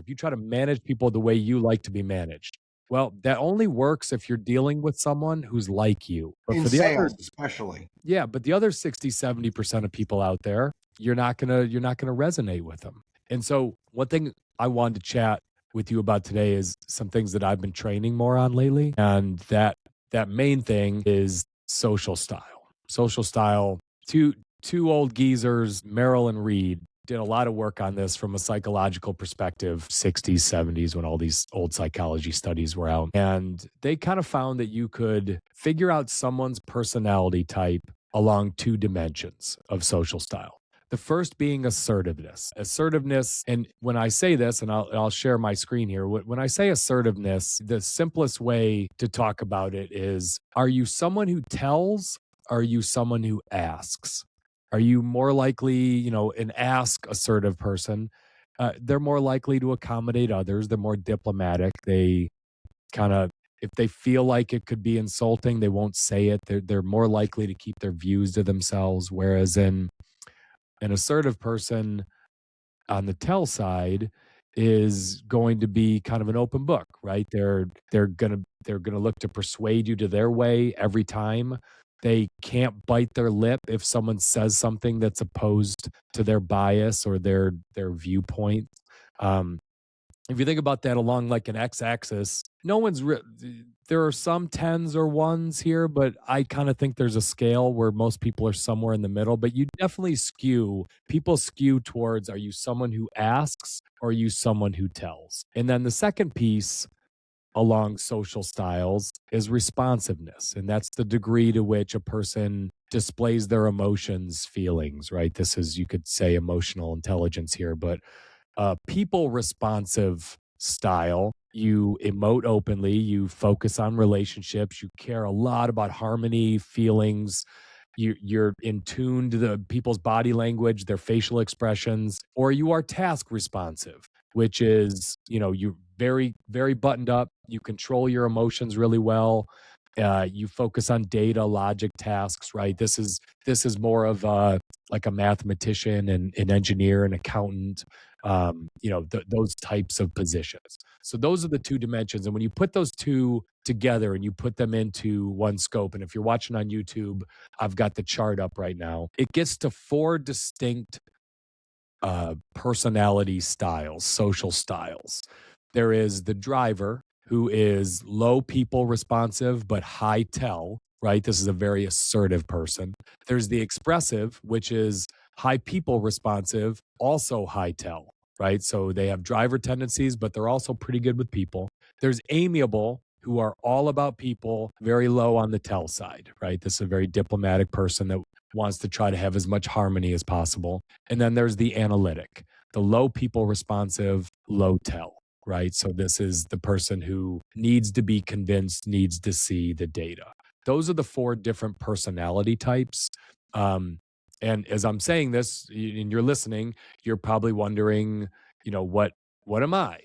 if you try to manage people the way you like to be managed, well, that only works if you're dealing with someone who's like you. But In for the other sales, especially. yeah, but the other 60-70% of people out there, you're not gonna resonate with them. And so one thing I wanted to chat with you about today is some things that I've been training more on lately. And that main thing is social style. Social style. Two old geezers, Merrill and Reed, did a lot of work on this from a psychological perspective, 60s, 70s, when all these old psychology studies were out. And they kind of found that you could figure out someone's personality type along two dimensions of social style. The first being assertiveness. Assertiveness, and when I say this, and I'll share my screen here, when I say assertiveness, the simplest way to talk about it is, are you someone who tells? Are you someone who asks? Are you more likely, an ask assertive person? They're more likely to accommodate others. They're more diplomatic. They kind of, if they feel like it could be insulting, they won't say it. They're more likely to keep their views to themselves. Whereas in an assertive person on the tell side is going to be kind of an open book, right? They're gonna look to persuade you to their way every time. They can't bite their lip if someone says something that's opposed to their bias or their viewpoint. Um, if you think about that along like an x-axis, there are some tens or ones here, but I kind of think there's a scale where most people are somewhere in the middle. But you definitely people skew towards, are you someone who asks or are you someone who tells? And then the second piece along social styles is responsiveness, and that's the degree to which a person displays their emotions, feelings, right? This is, you could say, emotional intelligence here, but people responsive style. You emote openly, you focus on relationships, you care a lot about harmony, feelings. You're in tune to the people's body language, their facial expressions, or you are task responsive, which is, you're very, very buttoned up. You control your emotions really well. You focus on data, logic, tasks, right? This is more of like a mathematician and an engineer, an accountant, those types of positions. So those are the two dimensions. And when you put those two together and you put them into one scope, and if you're watching on YouTube, I've got the chart up right now, it gets to four distinct personality styles, social styles. There is the driver, who is low people responsive, but high tell, right? This is a very assertive person. There's the expressive, which is high people responsive, also high tell, right? So they have driver tendencies, but they're also pretty good with people. There's amiable, who are all about people, very low on the tell side, right? This is a very diplomatic person that wants to try to have as much harmony as possible. And then there's the analytic, the low people responsive, low tell, right? So this is the person who needs to be convinced, needs to see the data. Those are the four different personality types. Um, and as I'm saying this, and you're listening, you're probably wondering, what am I?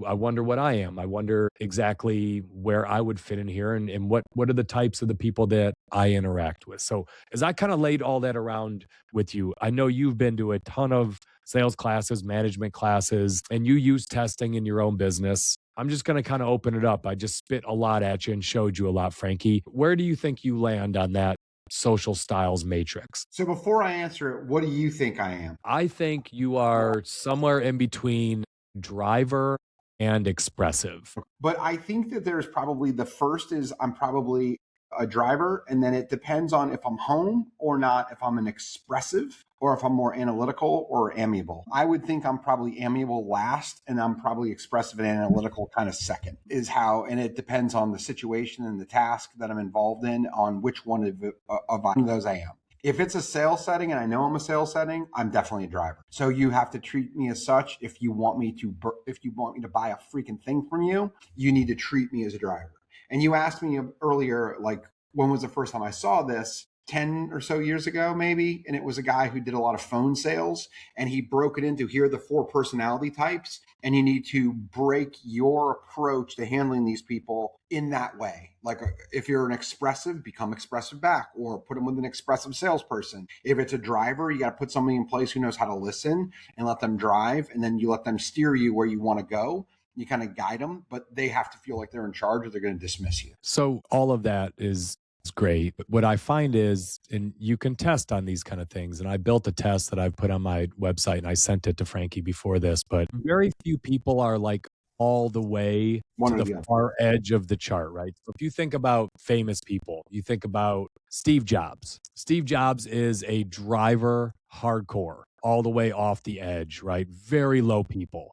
I wonder what I am. I wonder exactly where I would fit in here, and what are the types of the people that I interact with. So as I kind of laid all that around with you, I know you've been to a ton of sales classes, management classes, and you use testing in your own business. I'm just going to kind of open it up. I just spit a lot at you and showed you a lot, Frankie. Where do you think you land on that social styles matrix? So before I answer it, what do you think I am? I think you are somewhere in between driver and expressive. But I think that there's probably, the first is I'm probably a driver, and then it depends on if I'm home or not, if I'm an expressive or if I'm more analytical or amiable. I would think I'm probably amiable last, and I'm probably expressive and analytical kind of second, is how, and it depends on the situation and the task that I'm involved in on which one of those I am. If it's a sales setting and I know I'm a sales setting, I'm definitely a driver. So you have to treat me as such. If you want me to buy a freaking thing from you, you need to treat me as a driver. And you asked me earlier, like, when was the first time I saw this? 10 or so years ago, maybe. And it was a guy who did a lot of phone sales, and he broke it into, here are the 4 personality types. And you need to break your approach to handling these people in that way. Like if you're an expressive, become expressive back, or put them with an expressive salesperson. If it's a driver, you got to put somebody in place who knows how to listen and let them drive. And then you let them steer you where you want to go. You kind of guide them, but they have to feel like they're in charge or they're going to dismiss you. So all of that is great. But what I find is, and you can test on these kind of things, and I built a test that I've put on my website and I sent it to Frankie before this, but very few people are like all the way to the far edge of the chart, right? So if you think about famous people, you think about Steve Jobs. Steve Jobs is a driver hardcore, all the way off the edge, right? Very low people,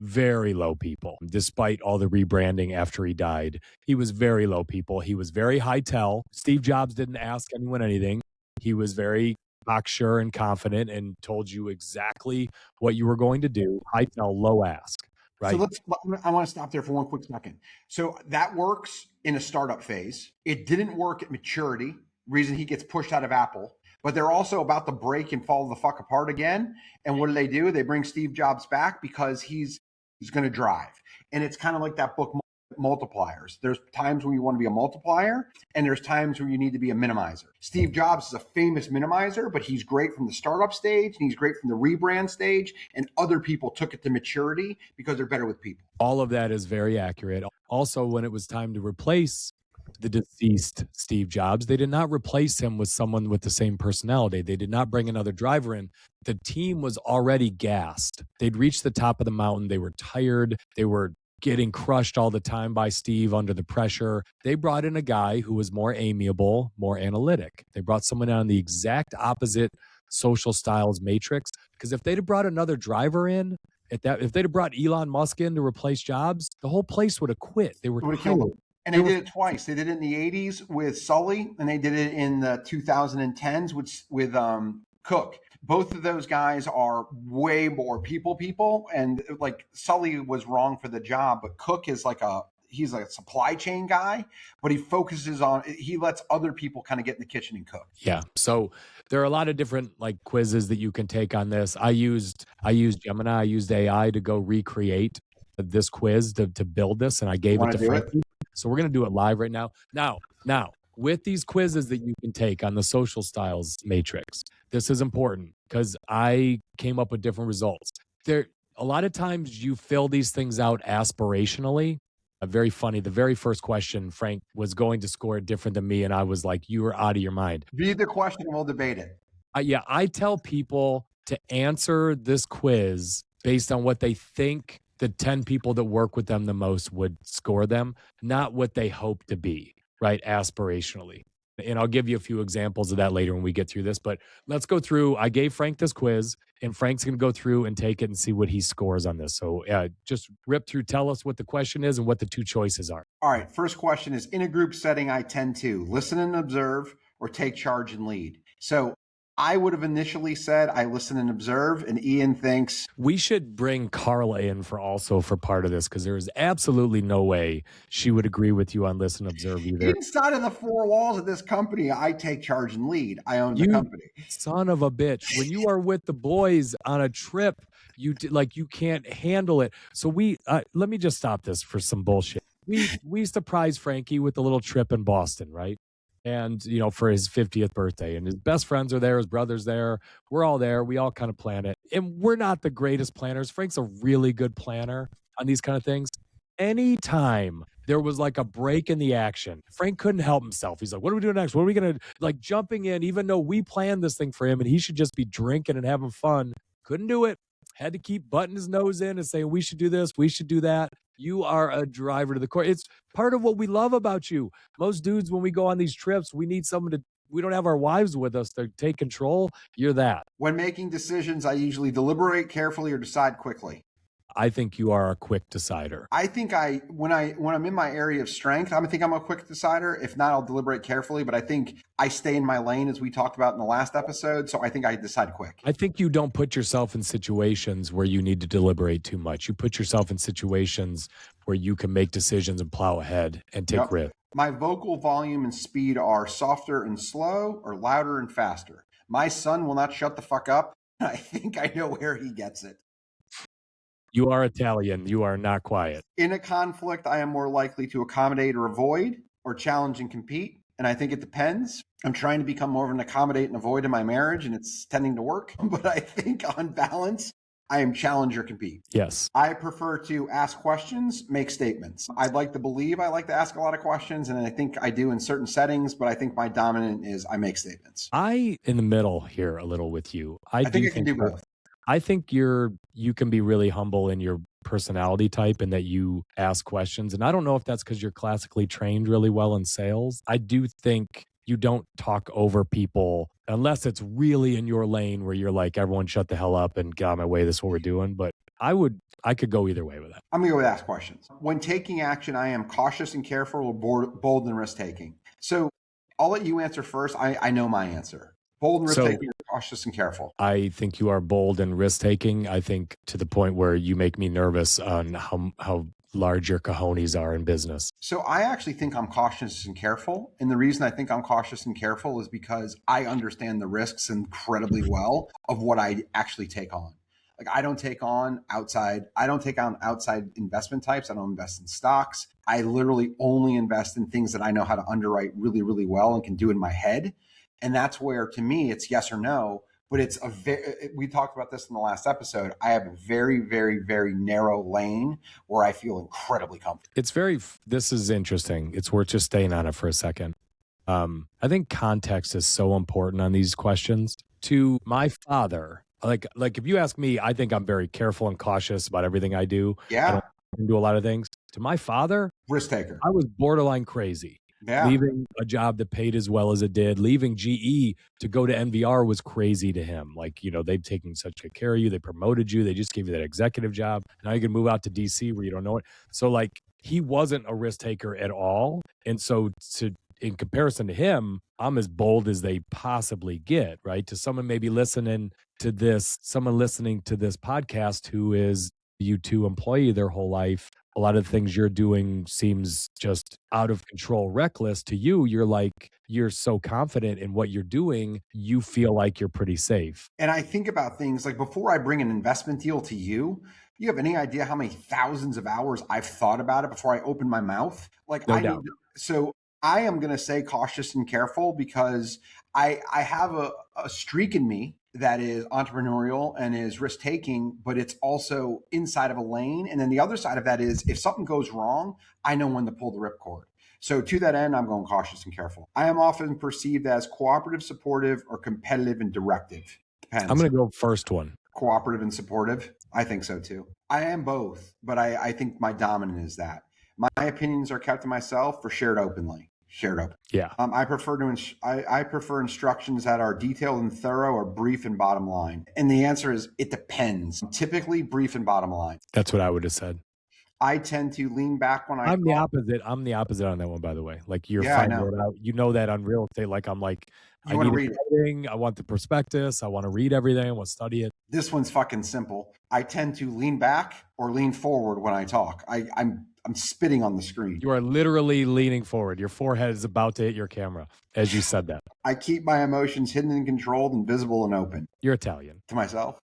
despite all the rebranding after he died. He was very low people. He was very high tell. Steve Jobs didn't ask anyone anything. He was very cocksure and confident and told you exactly what you were going to do. High tell, low ask. Right. So I want to stop there for one quick second. So that works in a startup phase. It didn't work at maturity, reason he gets pushed out of Apple. But they're also about to break and fall the fuck apart again. And what do? They bring Steve Jobs back because he's going to drive. And it's kind of like that book, Multipliers. There's times when you want to be a multiplier, and there's times where you need to be a minimizer. Steve Jobs is a famous minimizer, but he's great from the startup stage, and he's great from the rebrand stage, and other people took it to maturity because they're better with people. All of that is very accurate. Also, when it was time to replace the deceased Steve Jobs, they did not replace him with someone with the same personality. They did not bring another driver in. The team was already gassed. They'd reached the top of the mountain. They were tired. They were getting crushed all the time by Steve under the pressure. They brought in a guy who was more amiable, more analytic. They brought someone on the exact opposite social styles matrix. Because if they'd have brought another driver in, if they'd have brought Elon Musk in to replace Jobs, the whole place would have quit. They were killed. And they did it twice. They did it in the 80s with Sully, and they did it in the 2010s with Cook. Both of those guys are way more people. And like Sully was wrong for the job, but Cook is he's like a supply chain guy, but he lets other people kind of get in the kitchen and cook. Yeah. So there are a lot of different like quizzes that you can take on this. I used Gemini, I used AI to go recreate this quiz to build this, and I gave it to Frankie. So we're going to do it live right now. Now, with these quizzes that you can take on the social styles matrix, this is important because I came up with different results. A lot of times you fill these things out aspirationally. Very funny. The very first question, Frank was going to score different than me, and I was like, you were out of your mind. Read the question and we'll debate it. I tell people to answer this quiz based on what they think the 10 people that work with them the most would score them, not what they hope to be, right? Aspirationally. And I'll give you a few examples of that later when we get through this, but let's go through. I gave Frank this quiz, and Frank's going to go through and take it and see what he scores on this. So just rip through, tell us what the question is and what the 2 choices are. All right. First question is, in a group setting, I tend to listen and observe or take charge and lead. So I would have initially said I listen and observe, and Ian thinks we should bring Carla in for part of this, because there is absolutely no way she would agree with you on listen and observe either. Inside of the 4 walls of this company, I take charge and lead. I own the company. Son of a bitch. When you are with the boys on a trip, you can't handle it. So let me just stop this for some bullshit. We surprised Frankie with a little trip in Boston, right? And, for his 50th birthday, and his best friends are there, his brother's there. We're all there. We all kind of plan it. And we're not the greatest planners. Frank's a really good planner on these kind of things. Anytime there was like a break in the action, Frank couldn't help himself. He's like, what are we doing next? What are we going to like jumping in, even though we planned this thing for him and he should just be drinking and having fun. Couldn't do it. Had to keep butting his nose in and saying, we should do this. We should do that. You are a driver to the core. It's part of what we love about you. Most dudes, when we go on these trips, we need someone we don't have our wives with us to take control. You're that. When making decisions, I usually deliberate carefully or decide quickly. I think you are a quick decider. I think when I'm in my area of strength, I think I'm a quick decider. If not, I'll deliberate carefully, but I think I stay in my lane, as we talked about in the last episode. So I think I decide quick. I think you don't put yourself in situations where you need to deliberate too much. You put yourself in situations where you can make decisions and plow ahead and take risks. My vocal volume and speed are softer and slow or louder and faster. My son will not shut the fuck up. I think I know where he gets it. You are Italian. You are not quiet. In a conflict, I am more likely to accommodate or avoid or challenge and compete. And I think it depends. I'm trying to become more of an accommodate and avoid in my marriage, and it's tending to work. But I think on balance, I am challenge or compete. Yes. I prefer to ask questions, make statements. I'd like to believe I like to ask a lot of questions, and I think I do in certain settings, but I think my dominant is I make statements. I in the middle here a little with you. I think I can do both. I think you can be really humble in your personality type and that you ask questions. And I don't know if that's because you're classically trained really well in sales. I do think you don't talk over people unless it's really in your lane where you're like, everyone shut the hell up and get out of my way. This is what we're doing. But I could go either way with that. I'm going to go with ask questions. When taking action, I am cautious and careful or bold and risk taking. So I'll let you answer first. I know my answer. Bold and risk taking, cautious and careful. I think you are bold and risk taking. I think to the point where you make me nervous on how large your cojones are in business. So I actually think I'm cautious and careful. And the reason I think I'm cautious and careful is because I understand the risks incredibly well of what I actually take on. Like I don't take on outside investment types. I don't invest in stocks. I literally only invest in things that I know how to underwrite really, really well and can do in my head. And that's where, to me, it's yes or no. But we talked about this in the last episode. I have a very, very, very narrow lane where I feel incredibly comfortable. This is interesting. It's worth just staying on it for a second. I think context is so important on these questions. To my father, like if you ask me, I think I'm very careful and cautious about everything I do. Yeah. I don't do a lot of things. To my father, risk taker. I was borderline crazy. Yeah. Leaving a job that paid as well as it did, leaving GE to go to NVR was crazy to him. Like, they've taken such good care of you. They promoted you. They just gave you that executive job. Now you can move out to DC where you don't know it. So like he wasn't a risk taker at all. And so in comparison to him, I'm as bold as they possibly get, right? To someone maybe listening to this podcast who is a U2 employee their whole life, a lot of the things you're doing seems just out of control, reckless. To you, you're so confident in what you're doing, you feel like you're pretty safe. And I think about things like before I bring an investment deal to you, you have any idea how many thousands of hours I've thought about it before I open my mouth? Like no doubt. So I am going to say cautious and careful because I have a streak in me that is entrepreneurial and is risk taking, but it's also inside of a lane. And then the other side of that is if something goes wrong, I know when to pull the ripcord. So to that end, I'm going cautious and careful. I am often perceived as cooperative, supportive, or competitive and directive. Depends. I'm going to go first one. Cooperative and supportive. I think so too. I am both, but I think my dominant is that. My opinions are kept to myself or shared openly. Yeah. I prefer instructions that are detailed and thorough or brief and bottom line. And the answer is it depends. Typically brief and bottom line. That's what I would have said. I tend to lean back when I'm the opposite. I'm the opposite on that one, by the way. Like you're finding it out. You know that on real estate. Like I'm like, I need read everything. I want the prospectus. I want to read everything. I want to study it. This one's fucking simple. I tend to lean back or lean forward when I talk. I'm spitting on the screen. You are literally leaning forward. Your forehead is about to hit your camera as you said that. I keep my emotions hidden and controlled and visible and open. You're Italian. To myself.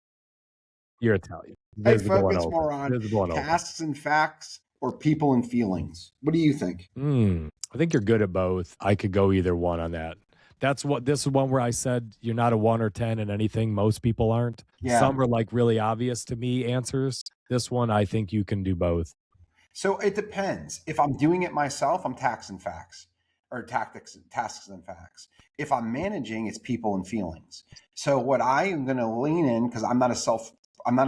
You're Italian. I focus more on tasks and facts or people and feelings. What do you think? I think you're good at both. I could go either one on that. This is one where I said you're not a 1 or 10 in anything. Most people aren't. Yeah. Some are like really obvious to me answers. This one, I think you can do both. So it depends. If I'm doing it myself, I'm tasks and facts. If I'm managing, it's people and feelings. So what I am going to lean in, because I'm not a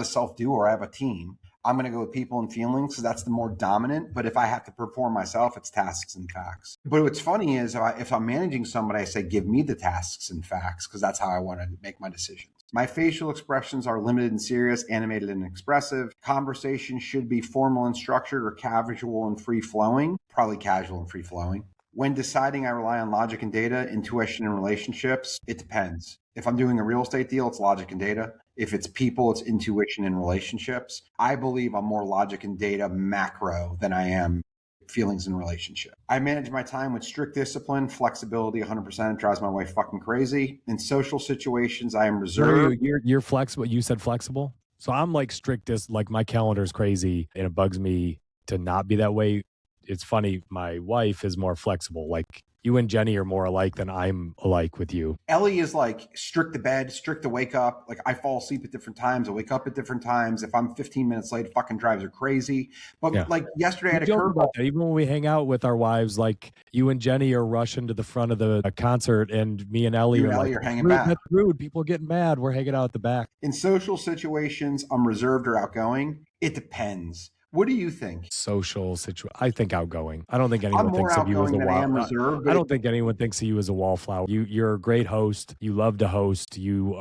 self-doer, I have a team. I'm going to go with people and feelings because that's the more dominant. But if I have to perform myself, it's tasks and facts. But what's funny is if I'm managing somebody, I say, give me the tasks and facts because that's how I want to make my decisions. My facial expressions are limited and serious, animated and expressive. Conversation should be formal and structured or casual and free-flowing. Probably casual and free-flowing. When deciding, I rely on logic and data, intuition and relationships. It depends. If I'm doing a real estate deal, it's logic and data. If it's people, it's intuition and relationships. I believe I'm more logic and data macro than I am feelings in a relationship. I manage my time with strict discipline, flexibility, 100%. It drives my wife fucking crazy. In social situations, I am No, reserved. you're flexible. You said flexible. So I'm like strictest, like my calendar is crazy and it bugs me to not be that way. It's funny. My wife is more flexible. Like you and Jenny are more alike than I'm alike with you. Ellie is like strict to bed, strict to wake up. Like I fall asleep at different times. I wake up at different times. If I'm 15 minutes late, it fucking drives her crazy. But Yeah. like yesterday, I had We a joke curveball. about that. Even when we hang out with our wives, like you and Jenny are rushing to the front of the concert, and me and Ellie You are and Ellie like, are hanging "Rude, back." that's rude. People are getting mad. We're hanging out at the back. In social situations, I'm reserved or outgoing. It depends. What do you think? Social situation. I think outgoing. I don't think I'm anyone more thinks of you as a outgoing than I am wall. reserved. I But don't think anyone thinks of you as a wallflower. You're a great host. You love to host. You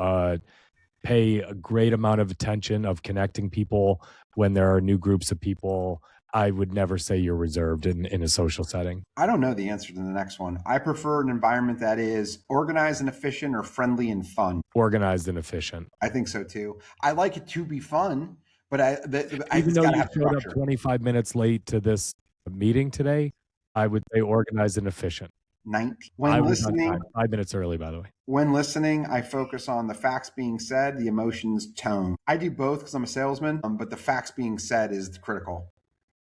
pay a great amount of attention of connecting people when there are new groups of people. I would never say you're reserved in a social setting. I don't know the answer to the next one. I prefer an environment that is organized and efficient or friendly and fun. Organized and efficient. I think so too. I like it to be fun, but Even it's though got to you have showed up structure. 25 minutes late to this meeting today, I would say organized and efficient. 19. I When was on listening, time, 5 minutes early, by the way. when listening, I focus on the facts being said, the emotions, tone. I do both because I'm a salesman, but the facts being said is critical.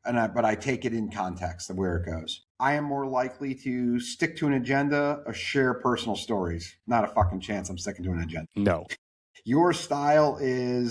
But I take it in context of where it goes. I am more likely to stick to an agenda or share personal stories. Not a fucking chance I'm sticking to an agenda. No. Your style is